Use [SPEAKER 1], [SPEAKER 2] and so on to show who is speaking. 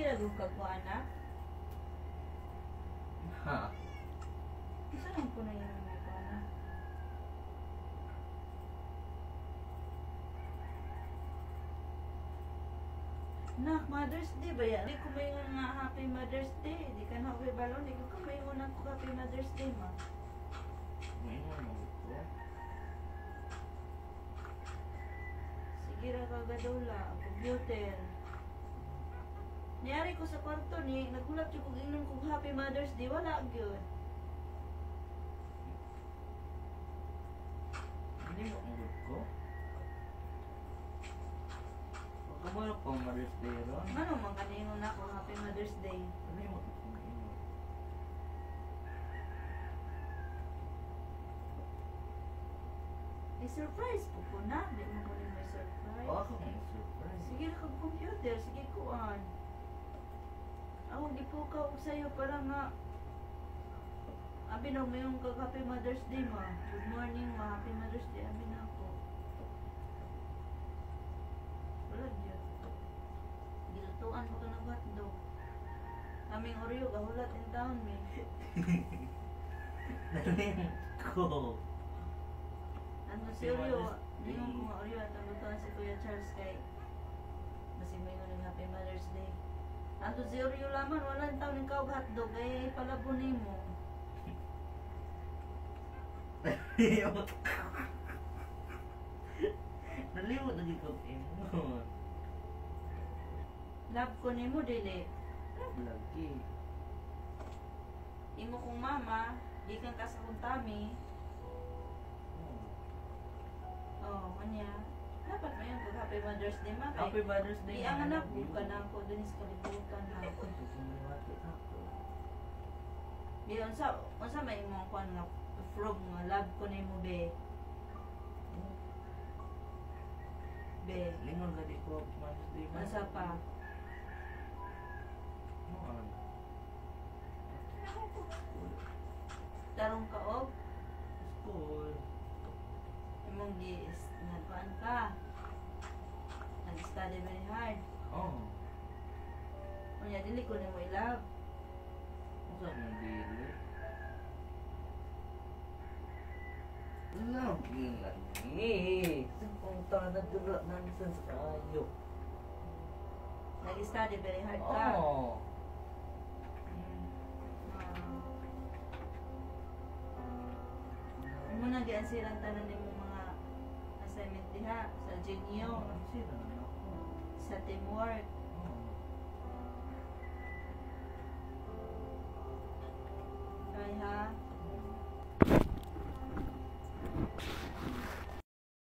[SPEAKER 1] ginagong ka ko, anak?
[SPEAKER 2] Ha?
[SPEAKER 1] Isa lang po na yung mga ko, anak. Nak, Mother's Day ba yan? Di ko may nga Happy Mother's Day. Di ka na ako balon. Di ko may unang ko Happy Mother's Day, ma.
[SPEAKER 2] May mo ko.
[SPEAKER 1] Sige ra kagadula. Computer. Niyari ko sa kwarto ni, nagulat yung kung inom kong Happy Mother's Day. Wala yun.
[SPEAKER 2] Hindi mo ang ko. Pagkabalok pang Mother's Day ron.
[SPEAKER 1] Ano man kanino na ako Happy Mother's Day?
[SPEAKER 2] Hindi mo ito kung ino.
[SPEAKER 1] I-surprise po ko na. Di mo ko rin may surprise.
[SPEAKER 2] O ako may surprise.
[SPEAKER 1] Sige na kag computer. Sige kuan. Ako di po ka og sa'yo para nga abi na mayong kag Happy Mother's Day, ma. Good morning, ma. Happy Mother's Day. Abi na ako. Wala dyan. Gilutuan ko ng hotdog. Kaming Oreo, kahulat in town, me.
[SPEAKER 2] Nalim ko.
[SPEAKER 1] Ano si
[SPEAKER 2] Happy
[SPEAKER 1] Oreo?
[SPEAKER 2] Mother's Day.
[SPEAKER 1] Hindi ko nga Oreo at nalutuan si Kuya Charles kay kasi may ng Happy Mother's Day. Ano si Oreo laman, wala in town ng kaog hotdog, ay palabunin mo.
[SPEAKER 2] Nalimot ko. Nalimot lagi ko. Imon.
[SPEAKER 1] Love ko ni mo, dili.
[SPEAKER 2] Lagi.
[SPEAKER 1] Imo kong mama, di kang kasakong tami. Oh, kanya. Dapat mo yun kung Happy Mother's Day, ma. Kay,
[SPEAKER 2] Happy Mother's Day.
[SPEAKER 1] di ang anak, buka na ako dun sa kalibutan na.
[SPEAKER 2] Ako ito sumulati ako.
[SPEAKER 1] Di, unsa may imong kuan nga, from nga, love ko ni mo, be. Be.
[SPEAKER 2] Lingon ka di ko Mother's Day.
[SPEAKER 1] Unsa pa?
[SPEAKER 2] Noon.
[SPEAKER 1] Tarong ka og,
[SPEAKER 2] School.
[SPEAKER 1] imong nagkuan ka. Nag-study very hard.
[SPEAKER 2] Oh.
[SPEAKER 1] Kunya, dili ko ni mo i-love.
[SPEAKER 2] Unsa mong dili? Lagi lagi. Sempong tanah dulu nonsense kayo.
[SPEAKER 1] Nag-study very hard ka.
[SPEAKER 2] Oh.
[SPEAKER 1] Mo na giansiran tanan nimo mga assignment diha sa Genio,
[SPEAKER 2] Sino na ako?
[SPEAKER 1] sa teamwork.